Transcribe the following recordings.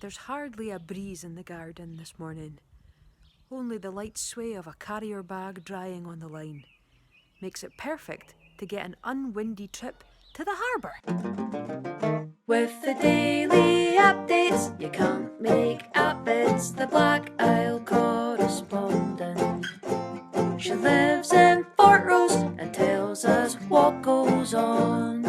There's hardly a breeze in the garden this morning. Only the light sway of a carrier bag drying on the line makes it perfect to get an unwindy trip to the harbour. With the daily updates, you can't make up. It's the Black Isle Correspondent. She lives in Fortrose and tells us what goes on.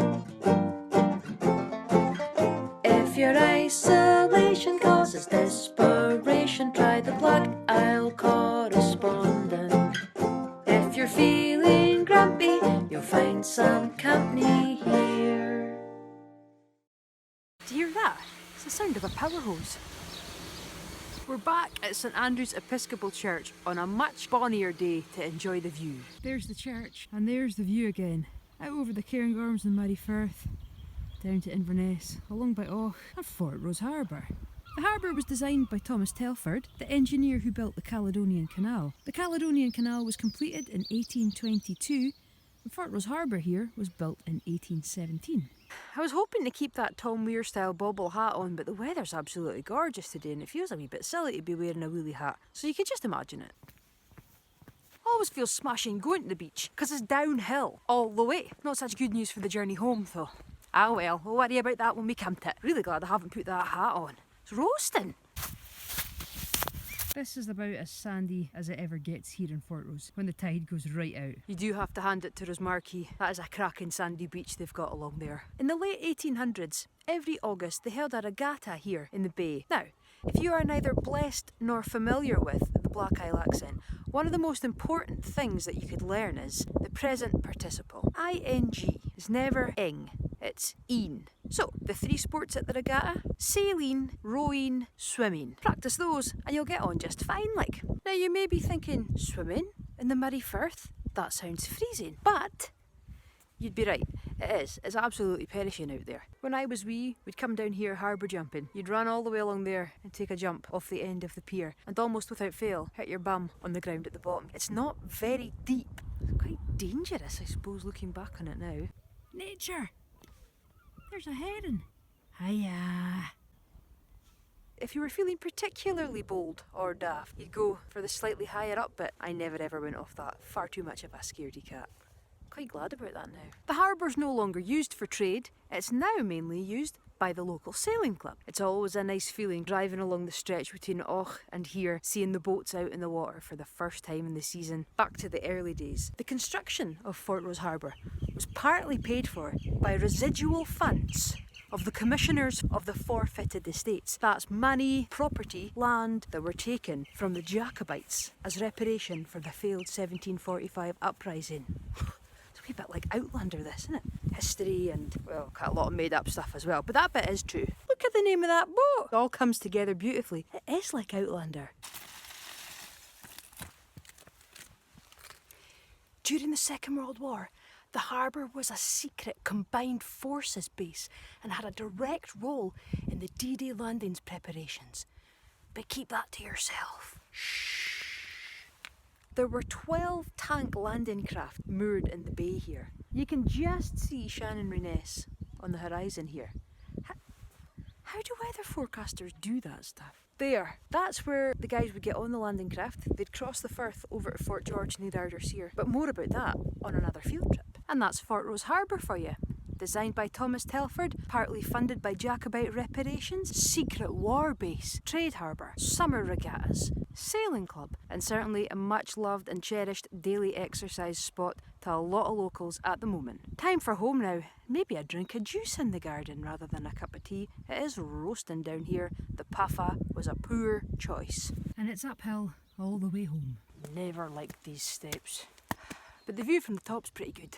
If your isolation causes desperation, try the Black Isle Correspondent. If you're feeling grumpy, you'll find some company here. Do you hear that? It's the sound of a power hose. We're back at St Andrew's Episcopal Church on a much bonnier day to enjoy the view. There's the church, and there's the view again. Out over the Cairngorms and Murray Firth, down to Inverness, along by Och and Fortrose harbour. The harbour was designed by Thomas Telford, the engineer who built the Caledonian Canal. The Caledonian Canal was completed in 1822, and Fortrose harbour here was built in 1817. I was hoping to keep that Tom Weir style bobble hat on, but the weather's absolutely gorgeous today and it feels a wee bit silly to be wearing a woolly hat, so you can just imagine it. Always feels smashing going to the beach, because it's downhill all the way. Not such good news for the journey home though. Ah well, we'll worry about that when we come to it. Really glad I haven't put that hat on. It's roasting. This is about as sandy as it ever gets here in Fortrose, when the tide goes right out. You do have to hand it to Rosemarkie. That is a cracking sandy beach they've got along there. In the late 1800s, every August they held a regatta here in the bay. Now, if you are neither blessed nor familiar with the Black Isle accent, one of the most important things that you could learn is the present participle. ing is never ing, it's een. So, the three sports at the regatta: sailing, rowing, swimming. Practice those and you'll get on just fine like. Now you may be thinking, swimming in the Murray Firth? That sounds freezing. But you'd be right, it is. It's absolutely perishing out there. When I was wee, we'd come down here harbour jumping. You'd run all the way along there and take a jump off the end of the pier and almost without fail hit your bum on the ground at the bottom. It's not very deep. It's quite dangerous, I suppose, looking back on it now. Nature! There's a heron. Hiya. If you were feeling particularly bold or daft, you'd go for the slightly higher up bit. I never ever went off that. Far too much of a scaredy cat. Quite glad about that now. The harbour's no longer used for trade. It's now mainly used by the local sailing club. It's always a nice feeling driving along the stretch between Och and here, seeing the boats out in the water for the first time in the season. Back to the early days. The construction of Fortrose harbour was partly paid for by residual funds of the commissioners of the forfeited estates. That's money, property, land that were taken from the Jacobites as reparation for the failed 1745 uprising. It's a wee bit like Outlander this, isn't it? History and, well, a lot of made up stuff as well, but that bit is true. Look at the name of that boat! It all comes together beautifully. It is like Outlander. During the Second World War, the harbour was a secret combined forces base and had a direct role in the D-Day landings preparations. But keep that to yourself. Shh. There were 12 tank landing craft moored in the bay here. You can just see Shannon Reyness on the horizon here. How do weather forecasters do that stuff? There, that's where the guys would get on the landing craft. They'd cross the Firth over to Fort George near the Ardersier. But more about that on another field trip. And that's Fortrose harbour for you. Designed by Thomas Telford, partly funded by Jacobite reparations, secret war base, trade harbour, summer regattas, sailing club, and certainly a much loved and cherished daily exercise spot to a lot of locals at the moment. Time for home now. Maybe a drink of juice in the garden rather than a cup of tea. It is roasting down here. The puffa was a poor choice. And it's uphill all the way home. Never liked these steps. But the view from the top's pretty good.